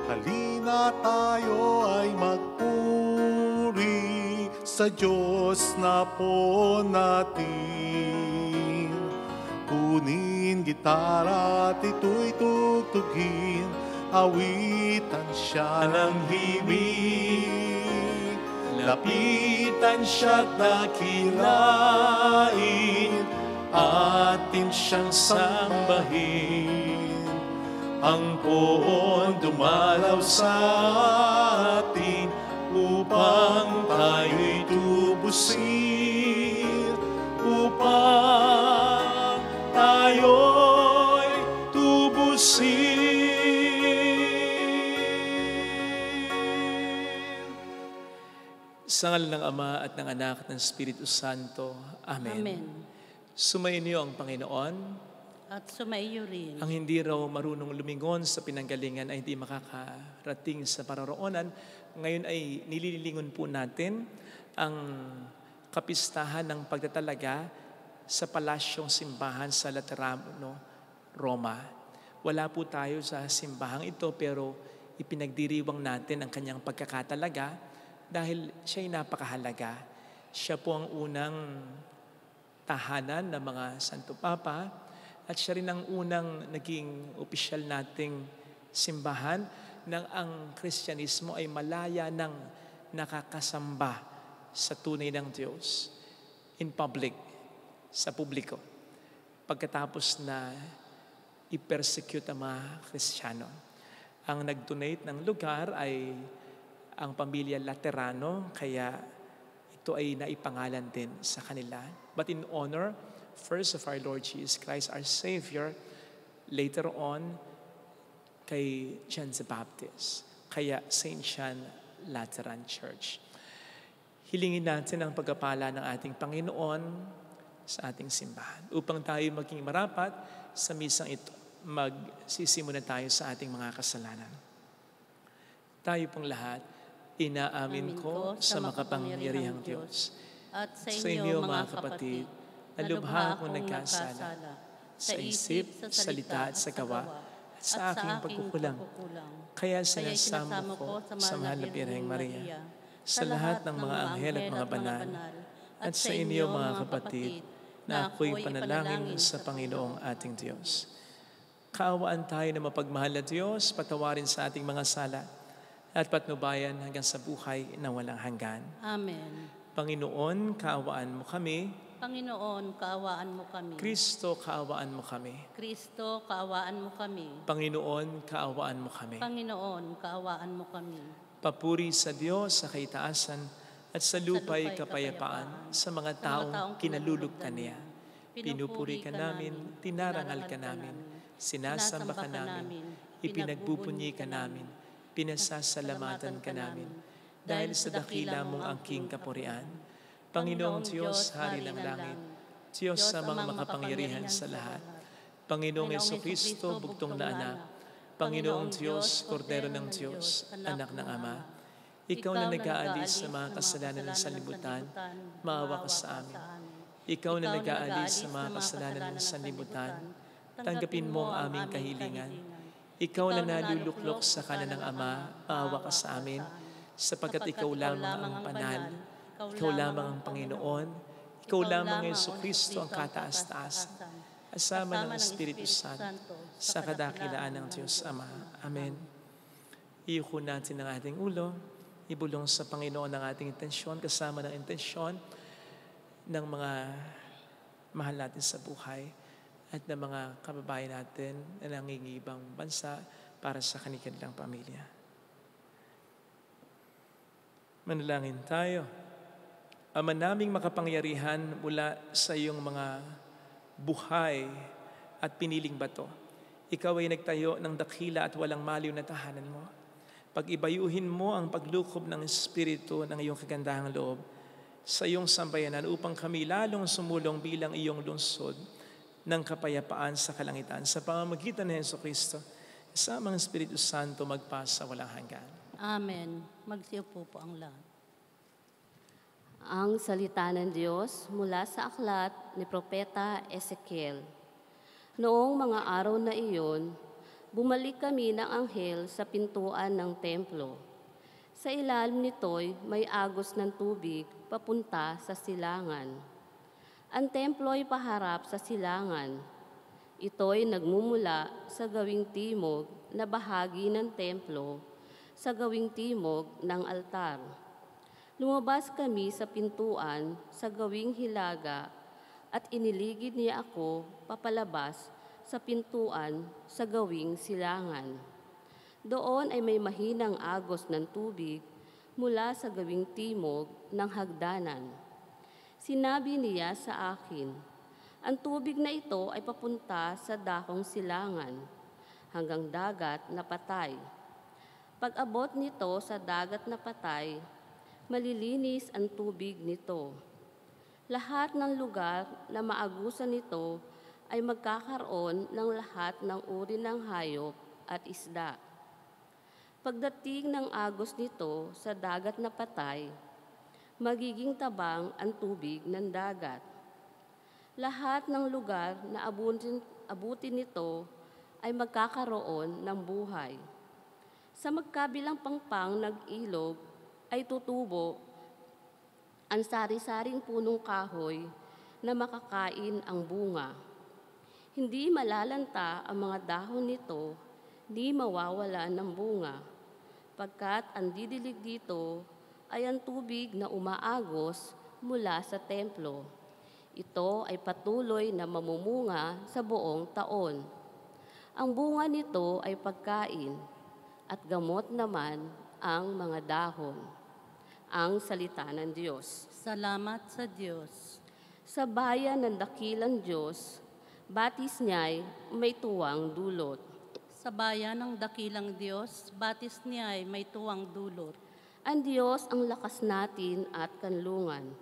Halina tayo ay magpuri sa Diyos na po natin. Kunin gitara at ito'y tugtugin, awitan siya ng himig. Lapitan siya't dakilain, atin siyang sambahin. Ang poon dumalaw sa atin upang tayo'y tubusin, upang tayo'y tubusin. Sa ngalan ng Ama at ng Anak at ng Espiritu Santo. Amen. Amen. Sumainyo ang Panginoon. At sumaiyo rin. Ang hindi raw marunong lumingon sa pinanggalingan ay hindi makakarating sa paroroonan. Ngayon ay nililingon po natin ang kapistahan ng pagtatalaga sa palasyong simbahan sa Laterano, Roma. Wala po tayo sa simbahang ito pero ipinagdiriwang natin ang kanyang pagkakatalaga dahil siya'y napakahalaga. Siya po ang unang tahanan ng mga Santo Papa at siya rin ang unang naging opisyal nating simbahan nang ang Kristyanismo ay malaya ng nakakasamba sa tunay ng Diyos in public, sa publiko. Pagkatapos na i-persecute ang mga Kristiyano. Ang nag-donate ng lugar ay ang pamilya Laterano, kaya ito ay naipangalan din sa kanila. But in honor first of our Lord Jesus Christ, our Savior, later on, kay John the Baptist, kaya St. John Lateran Church. Hilingin natin ang pagpapala ng ating Panginoon sa ating simbahan. Upang tayo maging marapat sa misang ito, magsisimula tayo sa ating mga kasalanan. Tayo pong lahat, inaamin ko sa makapangyarihang Diyos at sa inyo mga kapatid, nalubha akong nagkasala sa isip, sa salita at sa gawa at sa aking pagkukulang. Kaya sinasamo ko sa mahal na Birheng Maria, sa lahat ng mga anghel at mga banal, at sa inyo mga kapatid, na ako'y panalangin sa Panginoong ating Diyos. Kaawaan tayo na mapagmahal na Diyos, patawarin sa ating mga sala, at patnubayan hanggang sa buhay na walang hanggan. Amen. Panginoon, kaawaan mo kami. Panginoon, kaawaan mo kami. Kristo, kaawaan mo kami. Kristo, kaawaan mo kami. Panginoon, kaawaan mo kami. Panginoon, kaawaan mo kami. Papuri sa Diyos sa kaitaasan at sa lupa'y kapayapaan sa mga taong kinalulugtan niya. Pinupuri ka namin, tinarangal ka namin, sinasamba ka namin, ipinagbubunyi ka namin, pinasasalamatan ka namin, dahil sa dakila mong angking kapurian. Panginoong Diyos, Hari ng Langit, Diyos sa mga makapangyarihan sa lahat, Panginoong Jesucristo, bugtong na anak, Panginoong Diyos, Kordero ng Diyos, anak ng Ama, Ikaw na nag-aalis sa mga kasalanan ng sanlibutan, maawa ka sa amin. Ikaw na nag-aalis sa mga kasalanan ng sanlibutan, tanggapin mo ang aming kahilingan. Ikaw na naluluklok sa kanan ng Ama, maawa ka sa amin, sapagkat Ikaw lamang ang banal, Ikaw lamang ang Panginoon, Ikaw lamang ang Jesucristo ang kataas-taasan, asama ng Espiritu Santo, sa kadakilaan ng Diyos Ama. Amen. Iyuko natin ang ating ulo, ibulong sa Panginoon ang ating intensyon, kasama ng intensyon ng mga mahal natin sa buhay at ng mga kababayan natin na nangingibang bansa para sa kanilang pamilya. Manalangin tayo. Ama naming makapangyarihan, mula sa iyong mga buhay at piniling bato, ikaw ay nagtayo ng dakila at walang maliw na tahanan mo. Pag-ibayuhin mo ang paglukob ng Espiritu ng iyong kagandahang loob sa iyong sambayanan upang kami lalong sumulong bilang iyong lungsod ng kapayapaan sa kalangitan. Sa pamamagitan ni Jesucristo, kasama ng Espiritu Santo magpasa walang hanggan. Amen. Magsiupo po ang lahat. Ang salita ng Diyos mula sa aklat ni Propeta Ezekiel. Noong mga araw na iyon, bumalik kami ng anghel sa pintuan ng templo. Sa ilalim nito'y may agos ng tubig papunta sa silangan. Ang templo ay paharap sa silangan. Ito'y nagmumula sa gawing timog na bahagi ng templo sa gawing timog ng altar. Lumabas kami sa pintuan sa gawing hilaga at iniligid niya ako papalabas sa pintuan sa gawing silangan. Doon ay may mahinang agos ng tubig mula sa gawing timog ng hagdanan. Sinabi niya sa akin, ang tubig na ito ay papunta sa dakong silangan hanggang dagat na patay. Pag-abot nito sa dagat na patay, malilinis ang tubig nito. Lahat ng lugar na maagusan nito ay magkakaroon ng lahat ng uri ng hayop at isda. Pagdating ng agos nito sa dagat na patay, magiging tabang ang tubig ng dagat. Lahat ng lugar na abutin nito ay magkakaroon ng buhay. Sa magkabilang pangpang ng ilog ay tutubo ang sari-saring punong kahoy na makakain ang bunga. Hindi malalanta ang mga dahon nito, di mawawala ng bunga, pagkat ang didilig dito ay ang tubig na umaagos mula sa templo. Ito ay patuloy na mamumunga sa buong taon. Ang bunga nito ay pagkain at gamot naman ang mga dahon. Ang salita ng Diyos. Salamat sa Diyos. Sa bayan ng dakilang Diyos, batis niya'y may tuwang dulot. Sa bayan ng dakilang Diyos, batis niya ay may tuwang dulot. Ang Diyos ang lakas natin at kanlungan,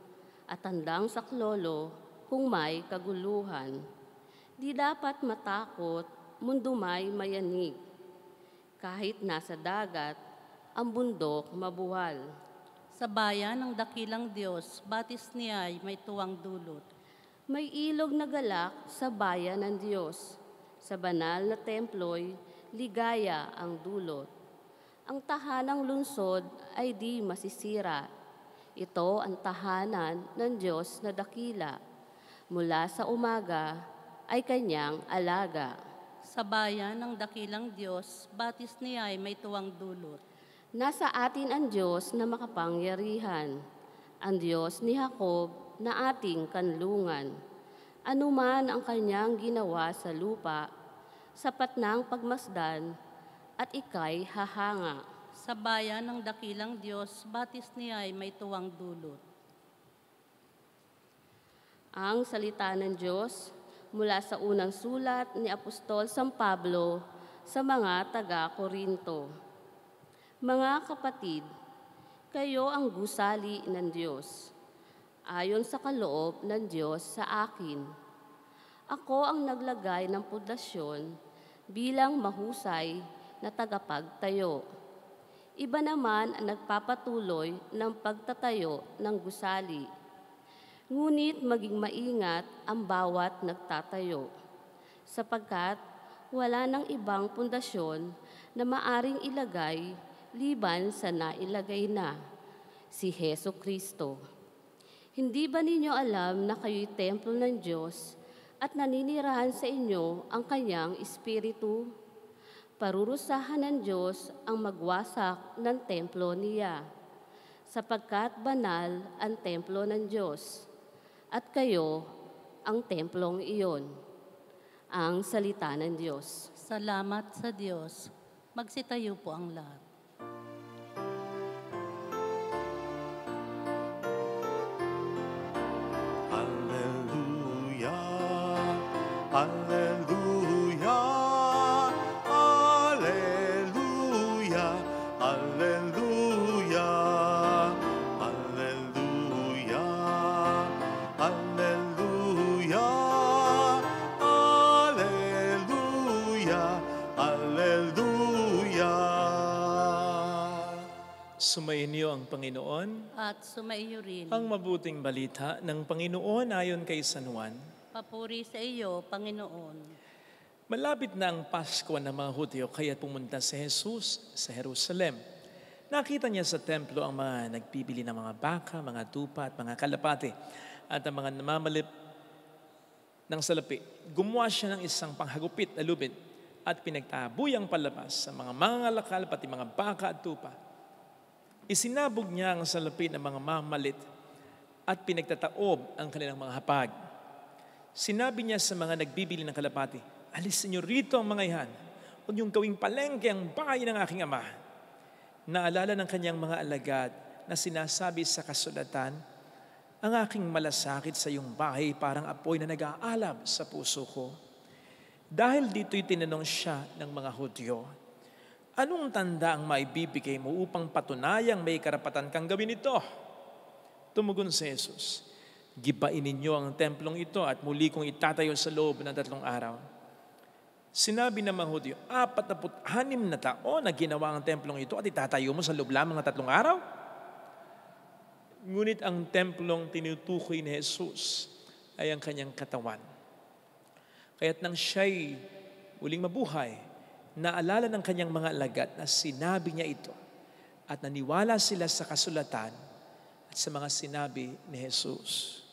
at handang saklolo kung may kaguluhan. Di dapat matakot, mundo may mayanig. Kahit nasa dagat, ang bundok mabuwal. Sa bayan ng dakilang Diyos, batis niya ay may tuwang dulot. May ilog na galak sa bayan ng Diyos. Sa banal na templo'y ligaya ang dulot. Ang tahanang lungsod ay di masisira. Ito ang tahanan ng Diyos na dakila. Mula sa umaga ay kanyang alaga. Sa bayan ng dakilang Diyos, batis niya ay may tuwang dulot. Nasa atin ang Diyos na makapangyarihan, ang Diyos ni Jacob na ating kanlungan. Anuman ang kanyang ginawa sa lupa, sapat ng pagmasdan at ika'y hahanga. Sa bayan ng dakilang Diyos, batis niya ay may tuwang dulot. Ang salita ng Diyos mula sa unang sulat ni Apostol San Pablo sa mga taga-Korinto. Mga kapatid, kayo ang gusali ng Diyos, ayon sa kaloob ng Diyos sa akin. Ako ang naglagay ng pundasyon bilang mahusay na tagapagtayo. Iba naman ang nagpapatuloy ng pagtatayo ng gusali. Ngunit maging maingat ang bawat nagtatayo, sapagkat wala nang ibang pundasyon na maaring ilagay liban sa nailagay na, si Jesucristo. Hindi ba ninyo alam na kayo'y templo ng Diyos at naninirahan sa inyo ang kanyang Espiritu? Parurusahan ng Diyos ang magwasak ng templo niya, sapagkat banal ang templo ng Diyos, at kayo ang templong iyon. Ang salita ng Diyos. Salamat sa Diyos. Magsitayo po ang lahat. Alleluia, alleluia, alleluia. Sumainyo ang Panginoon. At sumaiyo rin. Ang mabuting balita ng Panginoon ayon kay San Juan. Papuri sa iyo, Panginoon. Malapit na ang Pasko ng mga Hudyo, kaya pumunta si Jesus sa Jerusalem. Nakita niya sa templo ang mga nagbibili ng mga baka, mga tupa at mga kalapate at ang mga namamalip ng salapi. Gumawa siya ng isang panghagupit na lubid at pinagtabuyang palabas sa mga mangangalakal pati mga baka at tupa. Isinabog niya ang salapi ng mga mamalit at pinagtataob ang kanilang mga hapag. Sinabi niya sa mga nagbibili ng kalapati, "Alisin niyo rito ang mga iyan. Huwag niyong gawing palengke ang bahay ng aking ama." Naalala ng kanyang mga alagad na sinasabi sa kasulatan, "Ang aking malasakit sa iyong bahay parang apoy na nag-aalab sa puso ko." Dahil dito'y tinanong siya ng mga Hudyo, "Anong tanda ang maibibigay mo upang patunayang may karapatan kang gawin ito?" Tumugon si Jesus, "Gibain ninyo ang templong ito at muli kong itatayo sa loob ng 3 araw." Sinabi ng mga Hudyo, 46 na taon na ginawa ang templong ito at itatayo mo sa loob lamang ng 3 araw? Ngunit ang templong tinutukoy ni Jesus ay ang kanyang katawan. Kaya't nang siya'y muling mabuhay, naalala ng kanyang mga alagad na sinabi niya ito at naniwala sila sa kasulatan at sa mga sinabi ni Jesus.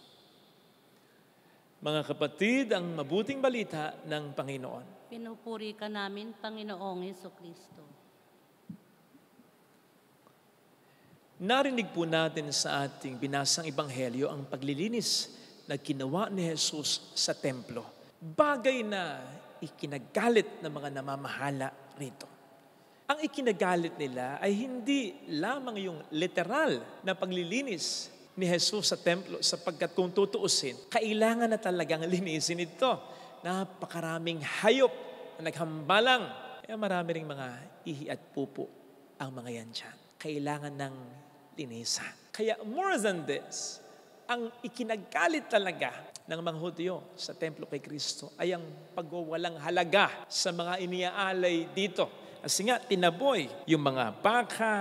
Mga kapatid, ang mabuting balita ng Panginoon. Pinupuri ka namin, Panginoong Hesukristo. Narinig po natin sa ating binasang ebanghelyo ang paglilinis na ginawa ni Jesus sa templo. Bagay na ikinagalit ng mga namamahala rito. Ang ikinagalit nila ay hindi lamang yung literal na paglilinis ni Jesus sa templo, sapagkat kung tutuusin, kailangan na talagang linisin ito. Napakaraming hayop na naghambalang. Kaya marami ring mga ihi at pupo ang mga yan dyan. Kailangan ng linisan. Kaya more than this, ang ikinagalit talaga ng mga Hudyo sa templo kay Kristo ay ang pagwawalang halaga sa mga iniaalay dito. Kasi nga, tinaboy yung mga baka,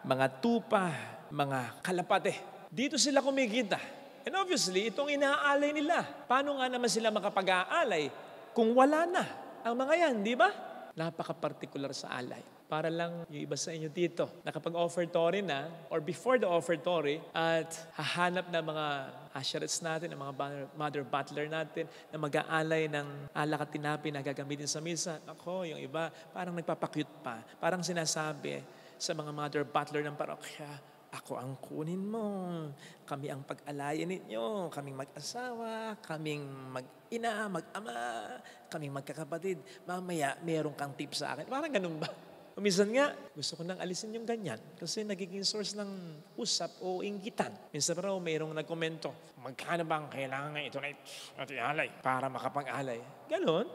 mga tupa, mga kalapate. Dito sila kumikita. And obviously, itong inaalay nila. Paano nga naman sila makapag-aalay kung wala na ang mga yan, di ba? Napaka-particular sa alay. Para lang yung iba sa inyo dito, nakapag-offertory na or before the offertory at hahanap na mga usherettes natin, ng mga mother butler natin na mag-aalay ng alak at tinapi na gagamitin sa misa. Ako, yung iba, parang nagpapakyut pa. Parang sinasabi sa mga mother butler ng parokya, "Ako ang kunin mo, kami ang pag-alayan ninyo, kaming mag-asawa, kaming mag-ina, mag-ama, kaming magkakapatid. Mamaya, meron kang tip sa akin." Parang ganun ba? Minsan nga, gusto ko nang alisin yung ganyan kasi nagiging source ng usap o inggitan. Minsan raw mayroong nagkomento, "Magkano ba ang kailangan ito na ialay para makapag-alay?" Ganon.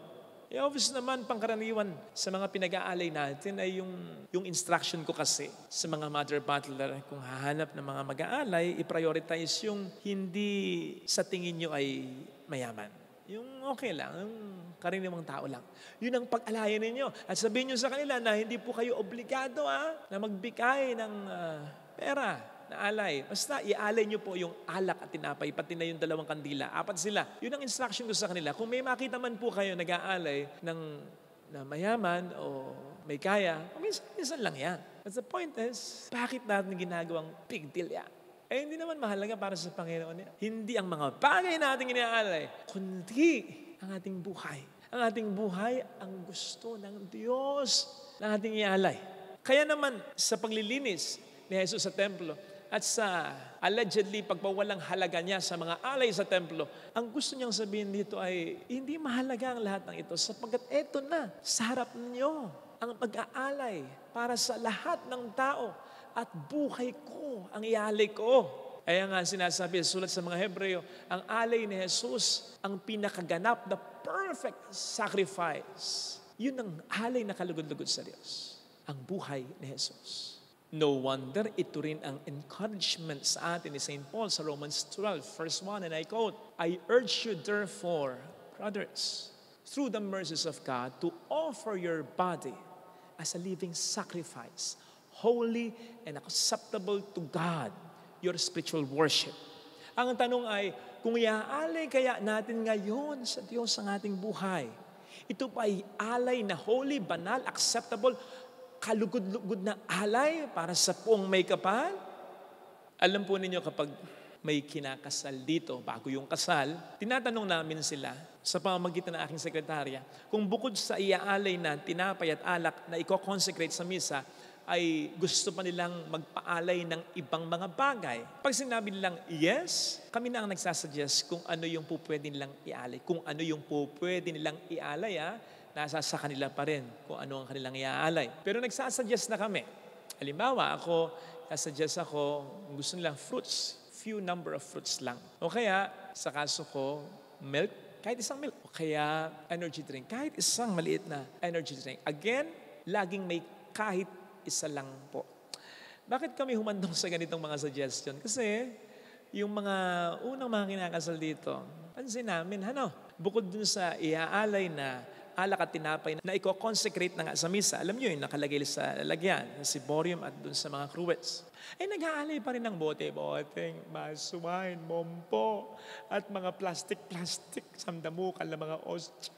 Obvious naman, pangkaraniwan sa mga pinag-aalay natin ay yung instruction ko kasi sa mga mother butler, kung hahanap ng mga mag-aalay, i-prioritize yung hindi sa tingin nyo ay mayaman. Yung okay lang, yung karaniwang tao lang. Yun ang pag-alayan ninyo. At sabihin nyo sa kanila na hindi po kayo obligado na magbigay ng pera na alay. Basta ialay nyo po yung alak at tinapay, pati na yung 2 kandila. 4 sila. Yun ang instruction ko sa kanila. Kung may makita man po kayo nag-aalay na mayaman o may kaya, minsan lang yan. But the point is, bakit natin ginagawang big deal yan? Hindi naman mahalaga para sa Panginoon yan. Hindi ang mga bagay natin inaalay, kundi ang ating buhay. Ang ating buhay ang gusto ng Diyos na ating ialay. Kaya naman sa paglilinis ni Jesus sa templo at sa allegedly pagpawalang halaga niya sa mga alay sa templo, ang gusto niyang sabihin dito ay hindi mahalaga ang lahat ng ito sapagkat eto na sa harap niyo ang mag-aalay para sa lahat ng tao at buhay ko ang ialay ko. Kaya nga sinasabi, sulat sa mga Hebreo, ang alay ni Jesus, ang pinakaganap na perfect sacrifice. Yun ang alay na kalugod-lugod sa Diyos. Ang buhay ni Jesus. No wonder ito rin ang encouragement sa atin ni St. Paul sa Romans 12, verse 1, and I quote, "I urge you therefore, brothers, through the mercies of God, to offer your body as a living sacrifice, holy and acceptable to God, your spiritual worship. Ang tanong ay, kung iaalay kaya natin ngayon sa Diyos ang ating buhay, ito pa ay alay na holy, banal, acceptable, kalugod-lugod na alay para sa puong may kapal? Alam po ninyo kapag may kinakasal dito, bago yung kasal, tinatanong namin sila sa pamamagitan ng aking sekretarya, kung bukod sa iaalay na tinapay at alak na i-consecrate sa misa, ay gusto pa nilang magpaalay ng ibang mga bagay. Pag sinabi nilang yes, kami na ang nagsasuggest kung ano yung pupwede nilang ialay. Kung ano yung pupwede nilang ialay, nasa sa kanila pa rin kung ano ang kanilang iaalay. Pero nagsasuggest na kami. Halimbawa, nasuggest ako, gusto nilang fruits. Few number of fruits lang. O kaya, sa kaso ko, milk, kahit isang milk. O kaya, energy drink, kahit isang maliit na energy drink. Again, laging may kahit isa lang po. Bakit kami humandong sa ganitong mga suggestion? Kasi yung mga unang mga kinakasal dito, pansin namin, bukod dun sa iaalay na alak at tinapay na i-consecrate na nga sa misa, alam nyo yung nakalagay sa lalagyan, sa ciborium at dun sa mga cruets. Nag-aalay pa rin ng bote-boteng, masuwain, mompo, at mga plastic-plastic, samdamukal na mga ostya.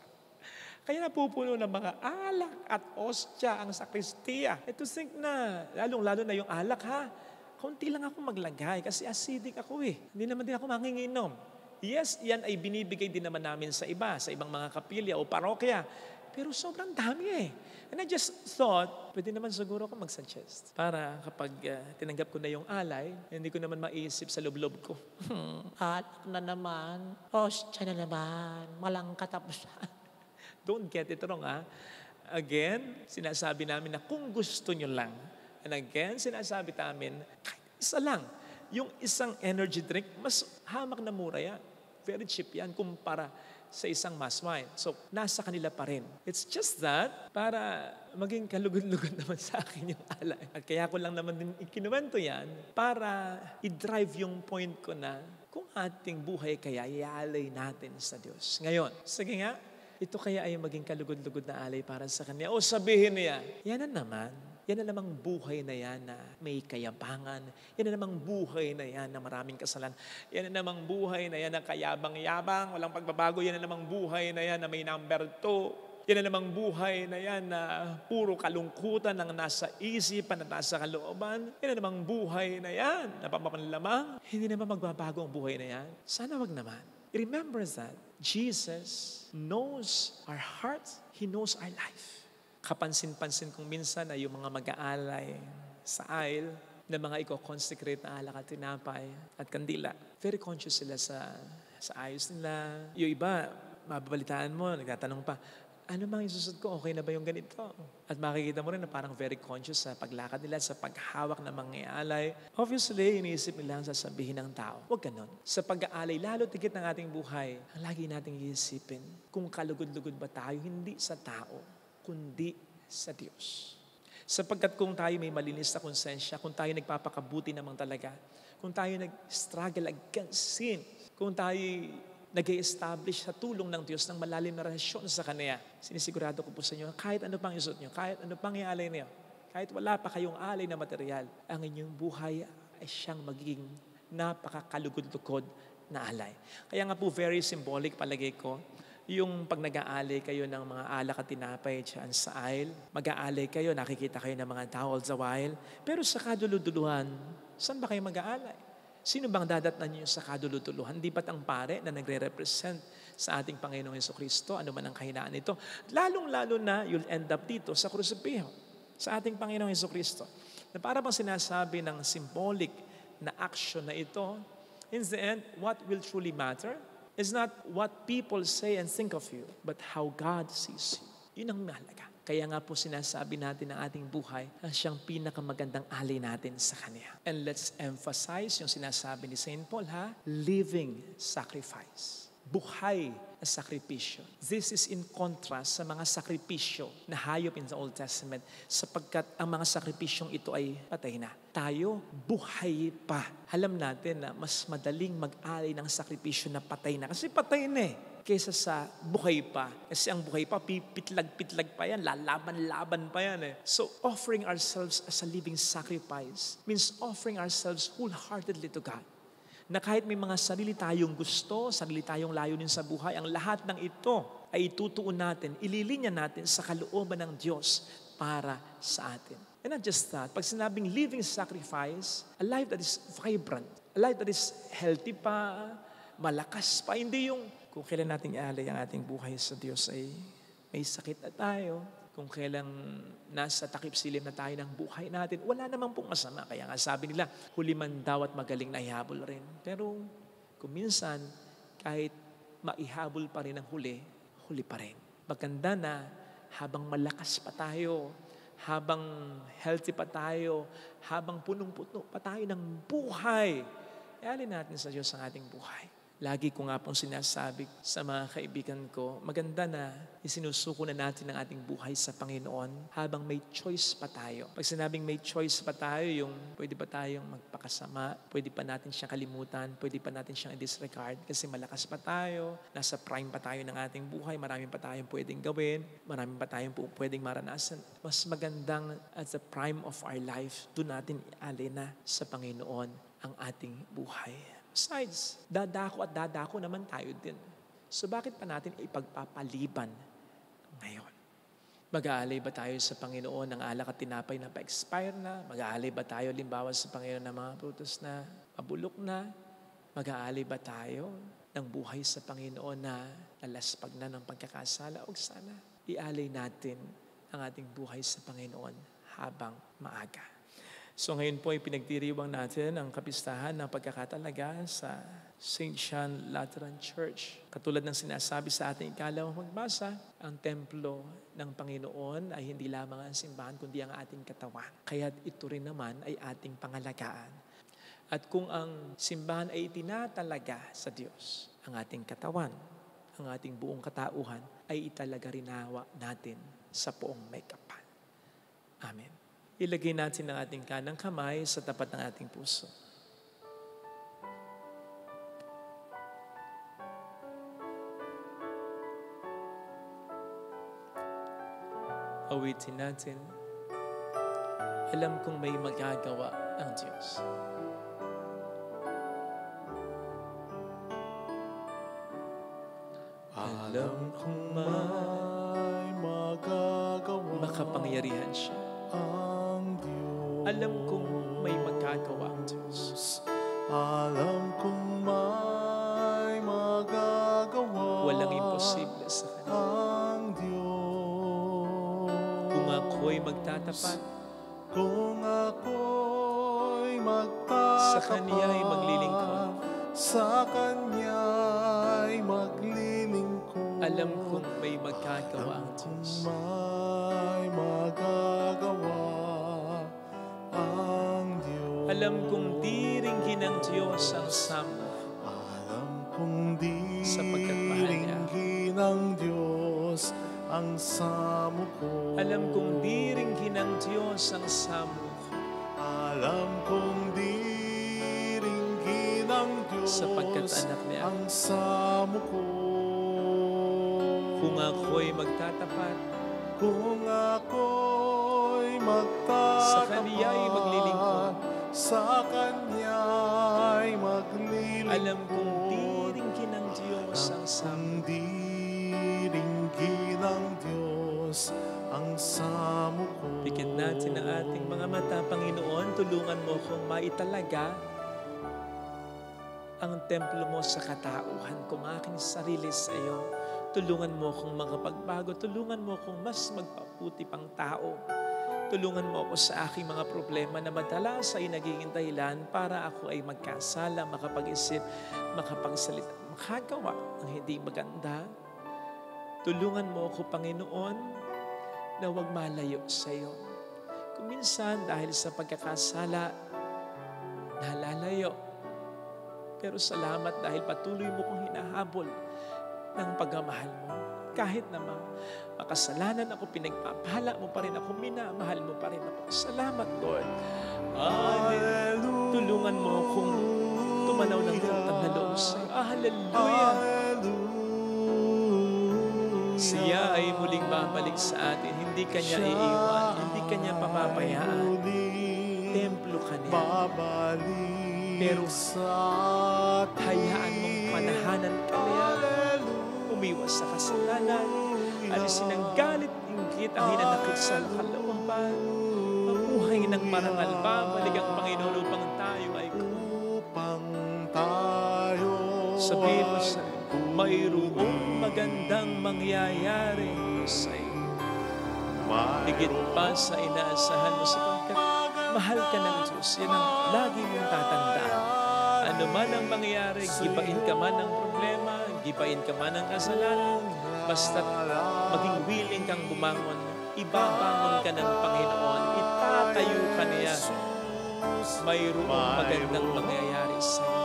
Kaya napupuno ng mga alak at ostya ang sakristiya. To think na, lalong-lalo na yung alak kaunti lang ako maglagay kasi acidic ako Hindi naman din ako manginginom. Yes, yan ay binibigay din naman namin sa iba, sa ibang mga kapilya o parokya. Pero sobrang dami And I just thought, pwede naman siguro ako mag-suggest. Para kapag tinanggap ko na yung alay, hindi ko naman maisip sa loob-loob ko. Alak na naman, ostya na naman, walang katapusan. Don't get it wrong, Again, sinasabi namin na kung gusto nyo lang. And again, sinasabi namin, kahit isa lang. Yung isang energy drink, mas hamak na mura yan. Very cheap yan kumpara sa isang mass wine. So, nasa kanila pa rin. It's just that, para maging kalugod-lugod naman sa akin yung alay. At kaya ko lang naman din ikinuwento yan para i-drive yung point ko na kung ating buhay kaya ialay natin sa Diyos. Ngayon, sige nga, ito kaya ay maging kalugod-lugod na alay para sa Kanya. O sabihin niya, yan na namang buhay na yan na may kayabangan. Yan na namang buhay na yan na maraming kasalan. Yan na namang buhay na yan na kayabang-yabang, walang pagbabago. Yan na namang buhay na yan na may number 2. Yan na namang buhay na yan na puro kalungkutan ang nasa isipan at nasa kalooban. Yan na namang buhay na yan na pampapanlamang. Hindi naman magbabago ang buhay na yan. Sana wag naman. Remember that Jesus knows our hearts. He knows our life. Kapansin-pansin kong minsan na yung mga mag-aalay sa aisle na mga consecrate na alak at tinapay at kandila. Very conscious sila sa ayos nila. Yung iba, mababalitaan mo, nagtatanong pa, ano bang isusod ko? Okay na ba yung ganito? At makikita mo rin na parang very conscious sa paglakad nila, sa paghawak ng mga alay. Obviously, iniisip nila ang sasabihin ng tao. Huwag ganon. Sa pag-aalay, lalo tigit ng ating buhay, ang lagi nating iisipin, kung kalugod-lugod ba tayo, hindi sa tao, kundi sa Diyos. Sapagkat kung tayo may malinis na konsensya, kung tayo nagpapakabuti naman talaga, kung tayo nag-struggle against sin, kung tayo nag-i-establish sa tulong ng Diyos ng malalim na relasyon sa Kanya. Sinisigurado ko po sa inyo, kahit ano pang isuot nyo, kahit ano pang ialay niyo, kahit wala pa kayong alay na material, ang inyong buhay ay siyang magiging napakakalugod-lugod na alay. Kaya nga po, very symbolic palagay ko, yung pag nag-aalay kayo ng mga alak at tinapay dyan sa aisle, mag-aalay kayo, nakikita kayo ng mga tao all the while, pero sa kaduluduluhan, saan ba kayo mag-aalay? Sino bang dadatnan niyo sa kadulutuluhan? Di ba't ang pare na nagre-represent sa ating Panginoong Jesucristo? Ano man ang kahinaan nito? Lalong-lalo na you'll end up dito sa krusipiho, sa ating Panginoong Jesucristo. Na para bang sinasabi ng symbolic na action na ito, in the end, what will truly matter is not what people say and think of you, but how God sees you. Yun ang mahalaga. Kaya nga po sinasabi natin na ating buhay na siyang pinakamagandang alay natin sa Kanya. And let's emphasize yung sinasabi ni St. Paul, living sacrifice. Buhay na sakripisyo. This is in contrast sa mga sakripisyo na hayop in the Old Testament sapagkat ang mga sakripisyong ito ay patay na. Tayo, buhay pa. Alam natin na mas madaling mag-alay ng sakripisyo na patay na kasi patay na kaysa sa buhay pa. Kasi ang buhay pa, pipitlag-pitlag pa yan, lalaban-laban pa yan eh. So offering ourselves as a living sacrifice means offering ourselves wholeheartedly to God. Na kahit may mga sarili tayong gusto, sarili tayong layunin sa buhay, ang lahat ng ito ay itutuon natin, ililinya natin sa kalooban ng Diyos para sa atin. And not just that, pag sinabing living sacrifice, a life that is vibrant, a life that is healthy pa, malakas pa, hindi yung kung kailan natin ialay ang ating buhay sa Diyos ay may sakit na tayo, kung kailang nasa takip silim na tayo ng buhay natin, wala namang pong masama. Kaya nga sabi nila, huli man daw at magaling na ihabol rin. Pero kung minsan, kahit maihabol pa rin ang huli, huli pa rin. Maganda na habang malakas pa tayo, habang healthy pa tayo, habang punong-puno pa tayo ng buhay, ialin natin sa Diyos ang ating buhay. Lagi ko nga pong sinasabi sa mga kaibigan ko, maganda na isinusuko na natin ang ating buhay sa Panginoon habang may choice pa tayo. Pag sinabing may choice pa tayo, yung pwede pa tayong magpakasama, pwede pa natin siyang kalimutan, pwede pa natin siyang i-disregard kasi malakas pa tayo, nasa prime pa tayo ng ating buhay, marami pa tayong pwedeng gawin, marami pa tayong pwedeng maranasan. Mas magandang at the prime of our life, doon natin ialin na sa Panginoon ang ating buhay. Besides, dadako naman tayo din. So bakit pa natin ipagpapaliban ngayon? Mag-aalay ba tayo sa Panginoon ng alak at tinapay na pa-expire na? Mag-aalay ba tayo limbawa sa Panginoon ng mga prutas na mabulok na? Mag-aalay ba tayo ng buhay sa Panginoon na nalaspag na ng pagkakasala? O sana ialay natin ang ating buhay sa Panginoon habang maaga. So ngayon po ay pinagdiriwang natin ang kapistahan ng pagkakatalaga sa St. John Lateran Church. Katulad ng sinasabi sa ating ikalawang magbasa, ang templo ng Panginoon ay hindi lamang ang simbahan kundi ang ating katawan. Kaya't ito rin naman ay ating pangalagaan. At kung ang simbahan ay itinatalaga sa Diyos, ang ating katawan, ang ating buong katauhan ay italaga rinawa natin sa poong may kapal. Amen. Ilagay natin ang ating kanang kamay sa tapat ng ating puso. Awitin natin. Alam kong may magagawa ang Diyos. Alam kong may magagawa Makapangyarihan siya. ang Diyos. Alam kong may magagawa ang Diyos. Alam kong may magagawa Walang imposible sa Kanya. ang Diyos. Kung ako'y magtatapat, Kung ako'y magtatapat sa Kanya'y maglilingkod. Sa Kanya'y maglilingkod. Alam kong may magagawa ang Diyos. May magagawa ang Diyos. Alam kong diringgin ng Diyos ang samo. Alam kong Sapagkat mahal niya. diringgin ng Diyos ang samo ko. Alam kong diringgin ng Diyos ang samo. Alam kong diringgin ng Diyos Sapagkat anak niya. ang samo ko. Kung ako'y magtatapat, Kung ako'y magtatapat sa Kanya'y maglilingkod. Sa Kanya'y maglilingkod. Alam kong diringgin ng Diyos ang samo. Ang diringgin ng Diyos ang samo ko. Pikit natin ang ating mga mata, Panginoon. Tulungan mo kong maitalaga ang templo mo sa katauhan kong aking sarili sa iyo. Tulungan mo akong makapagbago. Tulungan mo akong mas magpaputi pang tao. Tulungan mo ako sa aking mga problema na madalas ay nagiging dahilan para ako ay magkasala, makapag-isip, makapagsalita, makagawa ng hindi maganda. Tulungan mo ako, Panginoon, na huwag malayo sa iyo. Kung minsan dahil sa pagkakasala, nalalayo. Pero salamat dahil patuloy mo kong hinahabol ng pagmamahal mo. Kahit naman makasalanan ako, pinagpapala mo pa rin ako, minamahal mo pa rin ako. Salamat, Lord. Hallelujah. Tulungan mo akong tumanaw ng utang na loob sa'yo. Hallelujah. Hallelujah. Siya ay muling babalik sa atin. Hindi Kanya iiwan. Hindi Kanya papapayaan. Templo ka niya. Pero hayaan mong panahanan ka niya. Umiwas sa kasalanan. Alisin ang galit, inggit, ang hinanakit sa kalooban. Mabuhay ng marangal ba? Balik ang Panginoon upang tayo ay sabihin mo sa mayroong magandang mangyayari sa iyo. Higit pa sa inaasahan mo sapagkat mahal ka ng Diyos. Yan ang lagi mong tatandaan. Ano man ang mangyayari, gibain ka man ng problema, gibain ka man ng kasalanan, basta't maging willing kang bumangon, ibabangon ka ng Panginoon, itatayo ka niya. Mayroong magandang mangyayari sa iyo.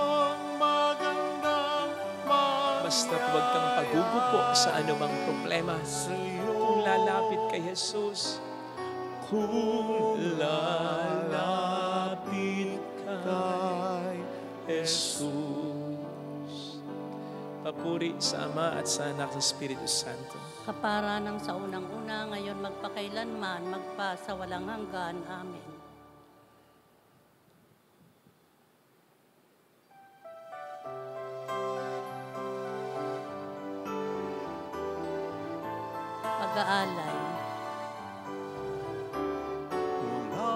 Basta't huwag kang pagugupo sa anumang problema. Kung lalapit kay Jesus, kung lalapit kay Jesus. Papuri sa Ama at sa Anak sa Espiritu Santo. Kapara ng sa unang-una, ngayon magpakailanman, magpa sa walang hanggan. Amen. Pag-aalay. Mula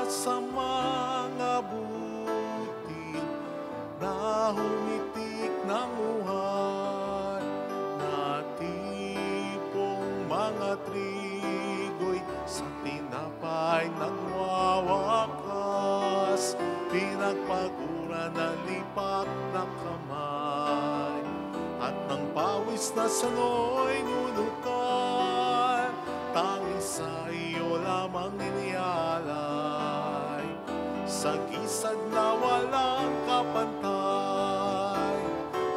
sa mga butil na humitik ng uhan, natipong mga trigo'y sa tinapay nagwawakas, pinagpagura na lipat na kamay, at ng pawis na sano'y nunukan. Tanging sa iyo lamang inialay, sa gisag na walang kapantay.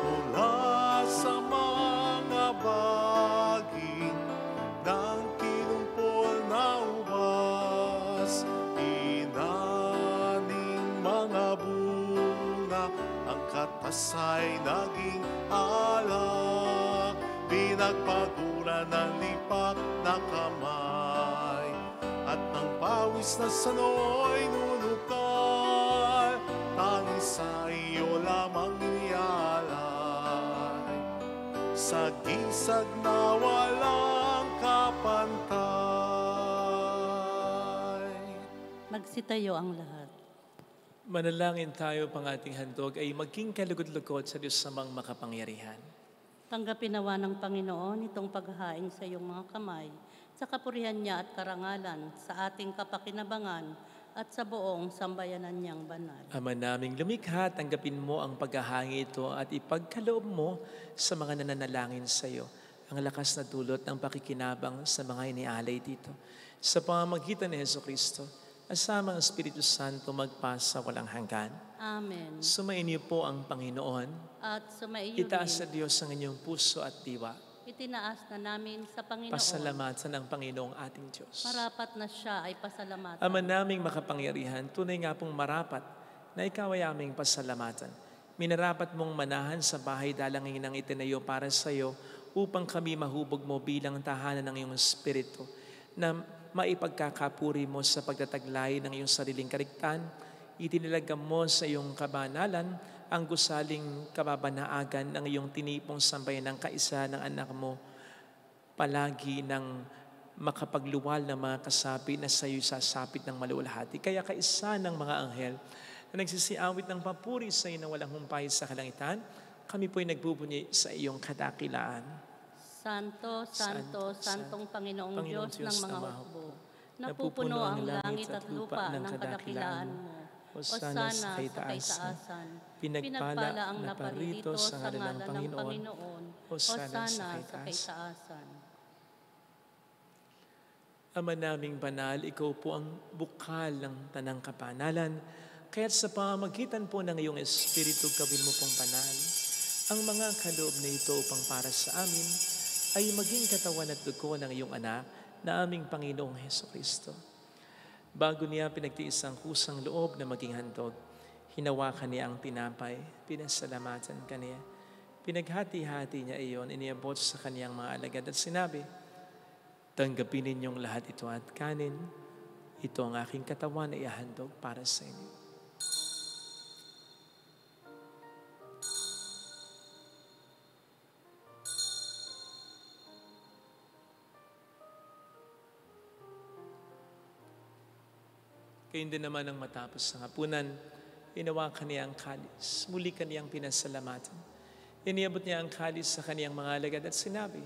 Mula sa mga baging ng kinumpol na ubas, inaning mga bunga, ang katasay naging alak, pinagpagura ng lipat na kamay, at ng pawis na sano'y nunukal. Tanging sa iyo lamang inialay, sa gisag na walang kapantay. Magsitayo ang lahat. Manalangin tayo pang ating handog ay maging kalugod-lugod sa Diyos samang makapangyarihan. Tanggapin nawa ng Panginoon itong paghahain sa iyong mga kamay, sa kapurihan niya at karangalan, sa ating kapakinabangan at sa buong sambayanan niyang banal. Ama naming lumikha, tanggapin mo ang paghahangi ito at ipagkaloob mo sa mga nananalangin sa iyo ang lakas na dulot ng pakikinabang sa mga inialay dito. Sa pamamagitan ni Jesucristo, asama ang Espiritu Santo magpasa walang hanggan. Amen. Sumainyo po ang Panginoon. At sumaiyo Itaas sa din, Diyos ang inyong puso at diwa. itinaas na namin sa Panginoon. Pasalamatan ng Panginoong ating Diyos. Marapat na siya ay pasalamatan. Ama naming makapangyarihan, tunay nga pong marapat na ikaw ay aming pasalamatan. Minarapat mong manahan sa bahay dalangin ng itinayo para sa iyo upang kami mahubog mo bilang tahanan ng iyong Espiritu na maipagkakapuri mo sa pagtataglay ng iyong sariling kariktan. Itinilagam mo sa iyong kabanalan ang gusaling kababanaagan ng iyong tinipong sambayan ng kaisa ng anak mo, palagi ng makapagluwal ng mga kasapi na sa iyo sasapit ng maluwalhati. Kaya kaisa ng mga anghel na nagsisiawit ng papuri sa iyo na walang humpay sa kalangitan, kami po'y nagbubunyi sa iyong kadakilaan. Santo, Santo, Santong Panginoong Panginoong Diyos ng Diyos mga na hukbo, napupuno ang langit at lupa ng kadakilaan mo. Hosana sa kaitaasan. Pinagpala ang naparito sa ngalan ng Panginoon. Hosana sa kaitaasan. Ama naming banal, ikaw po ang bukal ng tanang kapanalan. Kaya't sa pamamagitan po ng iyong Espiritu, gawin mo pong banal ang mga kaloob na ito upang para sa amin ay maging katawan at dugo ng iyong anak na aming Panginoong Hesukristo. Bago niya pinagtiis ang kusang loob na maging handog, hinawakan niya ang tinapay, pinasalamatan kaniya, Pinaghati-hati niya iyon, iniabot sa kaniyang mga alagad at sinabi, tanggapin ninyong lahat ito at kanin. Ito ang aking katawan na ihahandog para sa inyo. Kayun din naman ang matapos ng hapunan, hinawakan niya ang kalis, muli kaniyang pinasalamatan. Iniabot niya ang kalis sa kaniyang mga alagad at sinabi,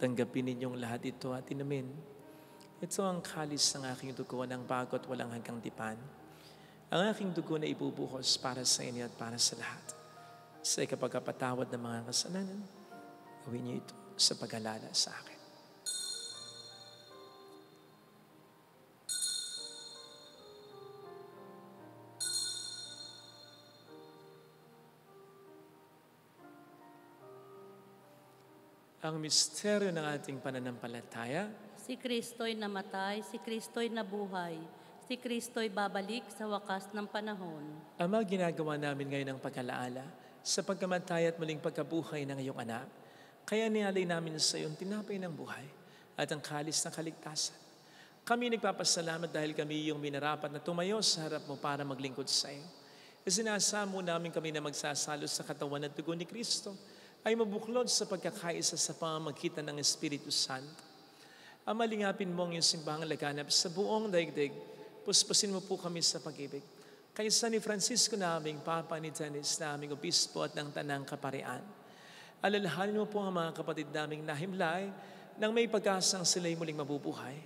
tanggapin ninyong lahat ito at inumin. Ito ang kalis ng aking dugo ng bago at walang hanggang tipan. Ang aking dugo na ibubuhos para sa inyo at para sa lahat. Sa ikapagkapatawad ng mga kasalanan, gawin niyo ito sa pag-alala sa akin. Ang misteryo ng ating pananampalataya, Si Kristo'y namatay, si Kristo'y nabuhay, si Kristo'y babalik sa wakas ng panahon. Ama, ginagawa namin ngayon ang pag-alaala sa pagkamatay at muling pagkabuhay ng iyong anak. Kaya nialay namin sa iyong tinapay ng buhay at ang kalis ng kaligtasan. Kami nagpapasalamat dahil kami iyong minarapat na tumayo sa harap mo para maglingkod sa iyo. Isinasamo namin kami na magsasalo sa katawan at dugo ni Kristo ay mabuklod sa pagkakaisa sa pamamagitan ng Espiritu Santo. Ama, lingapin mo ang iyong simbahang laganap sa buong daigdig. Puspusin mo po kami sa pag-ibig. Kaysa ni Francisco naming Papa, ni Dennis naming Obispo at ng Tanang Kaparian. Alalahanin mo po ang mga kapatid naming nahimlay nang may pag-asang sila'y muling mabubuhay.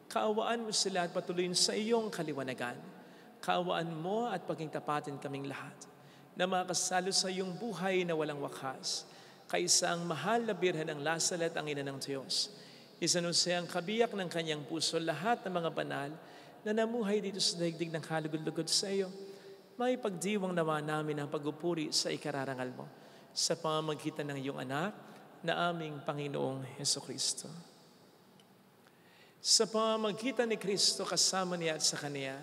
Kaawaan mo sila at patuloyin sa iyong kaliwanagan. Kaawaan mo at paging tapatin kaming lahat na makasalo sa iyong buhay na walang wakas. Kaysa ang mahal na birhen ng Lasalet ang ina ng Diyos. Isanusay ang kabiyak ng kanyang puso lahat ng mga banal na namuhay dito sa daigdig ng kalugod-lugod sa iyo. May pagdiwang nawa namin ang pagupuri sa ikararangal mo sa pamamagitan ng iyong anak na aming Panginoong Hesukristo. Sa pamamagitan ni Kristo kasama niya at sa Kaniya,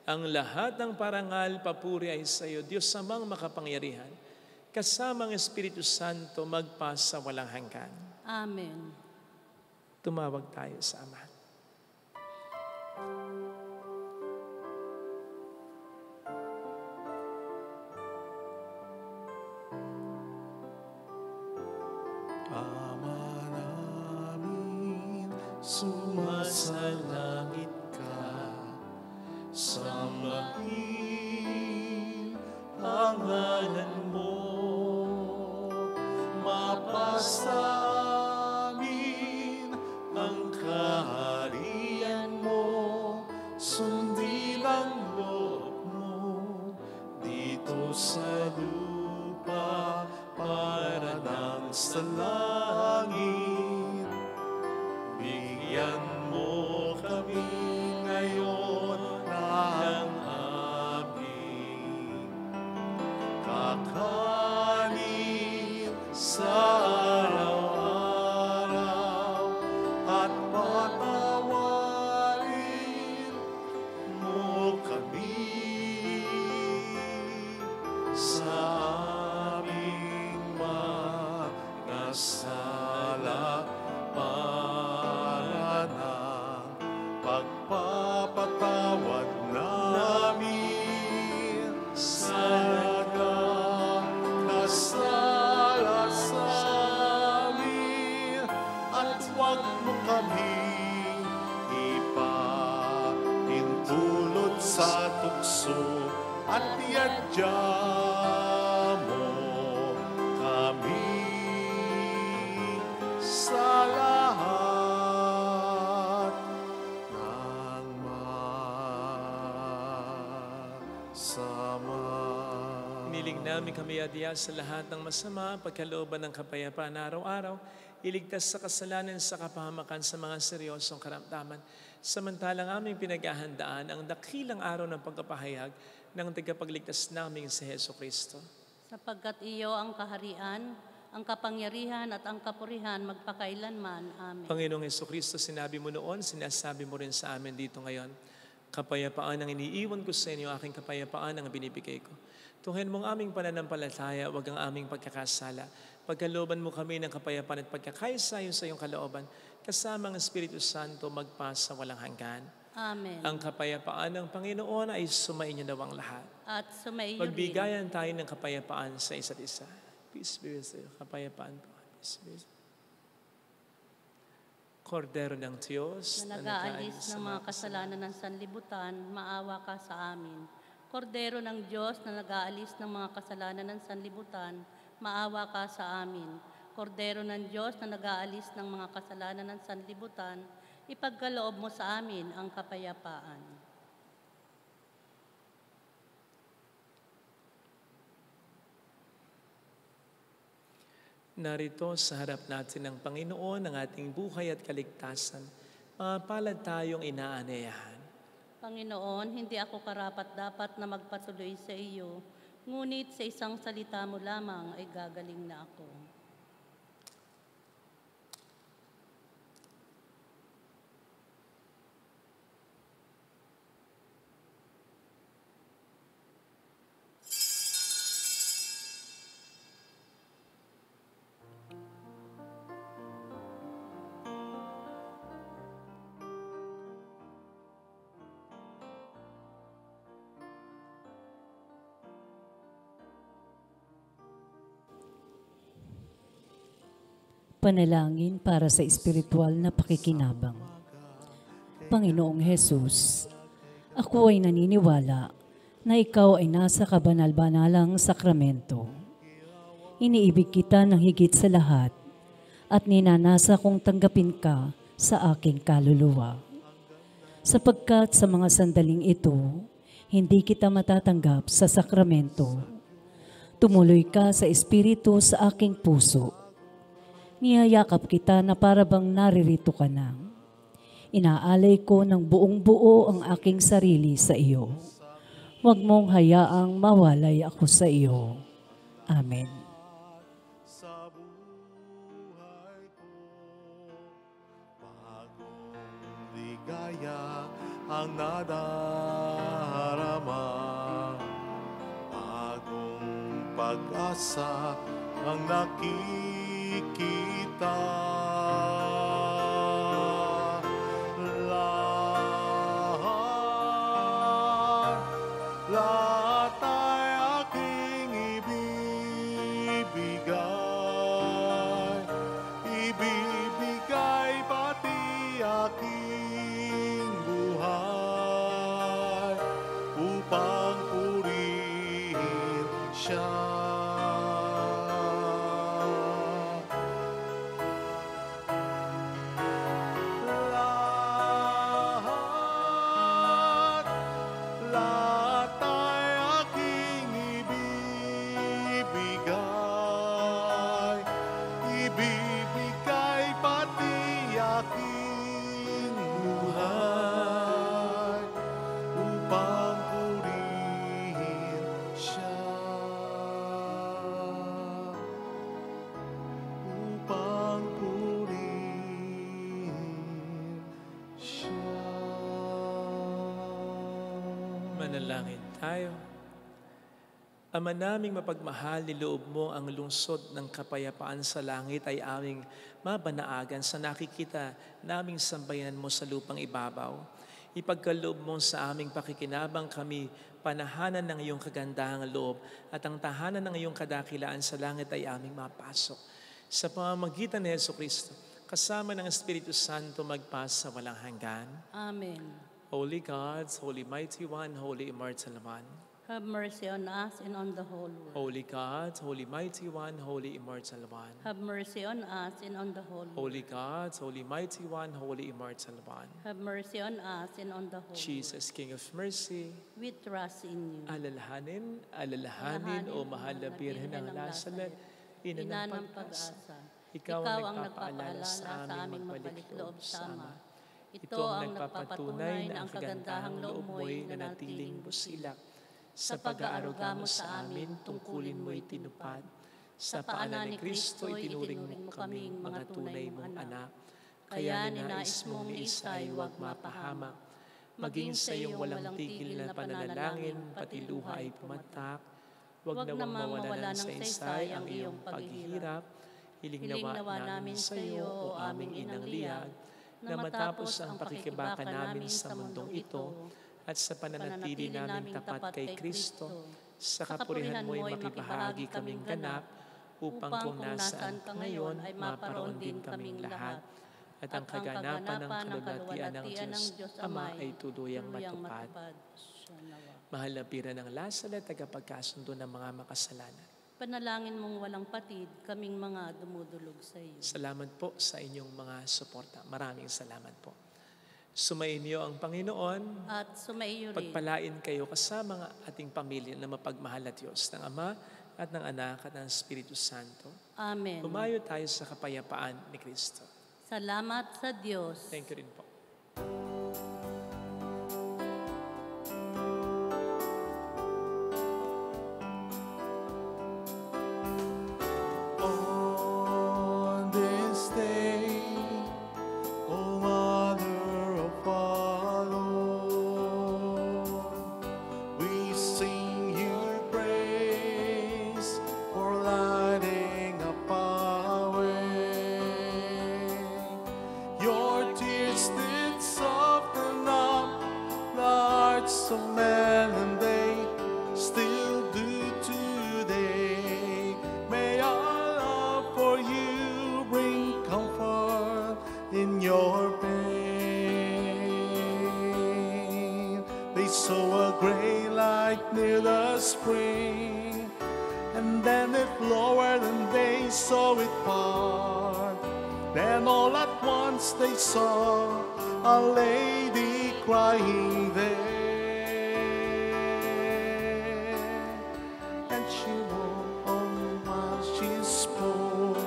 ang lahat ng parangal, papuri ay sa iyo, Diyos amang makapangyarihan, kasama ang Espiritu Santo magpa sa walang hanggan. Amen. Tumawag tayo sa Ama. Ama namin, sumasalangit ka, sambahin ang ngalan mo, mapasa amin ang kaharian mo, sundin ang loob mo dito sa lupa para nang sa langit. Bigyan mo kami ngayon ng aming kakanin sa araw-araw at patawarin mo kami sa aming mga sala para ng pagpapatawad namin sa nagkakasala sa amin, at huwag mo kaming ipahintulot sa tukso, at iadya mo kami sa lahat ng masama. Niling namin kami adya sa lahat ng masama, pagkalooban ng kapayapaan araw-araw, iligtas sa kasalanan sa kapahamakan sa mga seryosong karamdaman. Samantalang aming pinaghahandaan ang dakilang araw ng pagkapahayag ng tagapagligtas naming si Heso Kristo. Sapagkat iyo ang kaharian, ang kapangyarihan at ang kapurihan magpakailanman. Amen. Panginoong Heso Kristo, sinabi mo noon, sinasabi mo rin sa amin dito ngayon, Kapayapaan ang iniiwan ko sa inyo, aking kapayapaan ang binibigay ko. Tuhin mong aming pananampalataya, wag ang aming pagkakasala. Pagkalooban mo kami ng kapayapaan at pagkakaisa-ayon sa iyong kalooban, kasama ang Espiritu Santo magpasa walang hanggan. Amen. Ang kapayapaan ng Panginoon ay sumainyo daw ang lahat. At sumaiyo rin. Magbigayan tayo ng kapayapaan sa isa't isa. Peace be with you. Kapayapaan po. Peace be with you. Kordero ng Diyos Na nag-aalis ng mga kasalanan ng sanlibutan, maawa ka sa amin. Kordero ng Diyos na nag-aalis ng mga kasalanan ng sanlibutan, maawa ka sa amin. Kordero ng Diyos na nag-aalis ng mga kasalanan ng sanlibutan, ipagkaloob mo sa amin ang kapayapaan. Narito sa harap natin ng Panginoon ang ating buhay at kaligtasan. Mapalad tayong inaanayahan. Panginoon, hindi ako karapat-dapat na magpatuloy sa iyo, ngunit sa isang salita mo lamang ay gagaling na ako. Panalangin para sa espiritual na pakikinabang. Panginoong Hesus, ako ay naniniwala na ikaw ay nasa kabanal-banalang sakramento. Iniibig kita ng higit sa lahat at ninanasa kong tanggapin ka sa aking kaluluwa. Sapagkat sa mga sandaling ito, hindi kita matatanggap sa sakramento. Tumuloy ka sa espiritu sa aking puso. Niyayakap kita na para bang naririto ka na. Inaalay ko ng buong buo ang aking sarili sa iyo. Huwag mong hayaang mawalay ako sa iyo. Amen. Sa buhay ko, bagong ligaya ang nadarama, bagong pag-asa ang nakikita. Lahat ay aking ibibigay pati aking buhay upang purihin siya. Lahat ay aking ibibigay pati aking buhay upang purihin siya. Upang purihin siya. Manalangin tayo. Ama naming mapagmahal, niloob mo ang lungsod ng kapayapaan sa langit ay aming mabanaagan sa nakikita naming sambayanan mo sa lupang ibabaw. Ipagkaloob mo sa aming pakikinabang kami, panahanan ng iyong kagandahang loob at ang tahanan ng iyong kadakilaan sa langit ay aming mapasok. Sa pamamagitan ni Jesucristo, kasama ng Espiritu Santo magpasa walang hanggan. Amen. Holy God, Holy Mighty One, Holy Immortal One. Have mercy on us and on the whole world. Holy God, Holy Mighty One, Holy Immortal One. Have mercy on us and on the whole world. Holy God, Holy Mighty One, Holy Immortal One. Have mercy on us and on the whole world. Jesus, King of Mercy, We trust in you. alalahanin, O mahal na Birhen ng Nazaret, ina ng pag-asa. Ikaw ang nagpapaalala sa aming magbalik loob sa Ama. Ito ang nagpapatunay na ang kagandahang loob mo'y nanatiling busilak. Sa pag-aaruga mo sa amin, tungkulin mo'y tinupad. Sa paanan ni Kristo, itinuring mo kaming mga tunay mong anak. Kaya ninais mong ni Isa ay huwag mapahamak. maging sa iyong walang tigil na pananalangin, pati luha ay pumatak. Huwag nawang mawala ng saysay ang iyong paghihirap. Hiling nawa namin sa iyo, o aming inang liyag, na matapos ang pakikibaka namin sa mundong ito at sa pananatili namin tapat kay Kristo, sa kapurihan mo'y makibahagi kaming ganap, upang kung nasaan ka ngayon ay maparoon din kaming lahat, at ang kaganapan ng kalulatian ng Diyos Ama ay tuluyang matupad. Mahal na pira ng lasal at tagapagkasundo ng mga makasalanan. Panalangin mong walang patid, kaming mga dumudulog sa iyo. Salamat po sa inyong mga suporta. Maraming salamat po. Sumainyo ang Panginoon. At sumaiyo rin. Pagpalain kayo kasama ng ating pamilya na mapagmahal na Diyos, ng Ama at ng Anak at ng Espiritu Santo. Amen. Humayo tayo sa kapayapaan ni Kristo. Salamat sa Diyos. Thank you rin po. On this day, O Mother of our Lord, we sing your praise for lighting up our way. Your tears did soften up the hearts of men, and they still do today. May our love for you bring comfort in your pain. They saw a gray light near the spring, and then it lowered and they saw it part. Then all at once they saw a lady crying there, and she walked on while she spoke.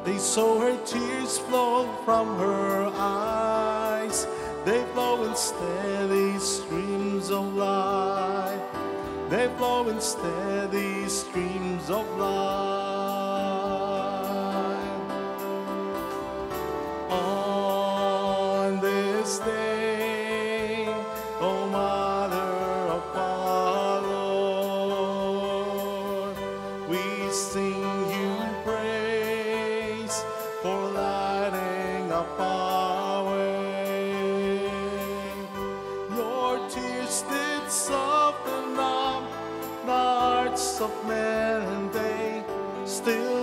They saw her tears flow from her eyes. They flow in steady streams of light. They flow in steady streams of light. On this day, O Mother of our Lord, we sing you praise for lighting up our way. Your tears did soften up the hearts of men, and they still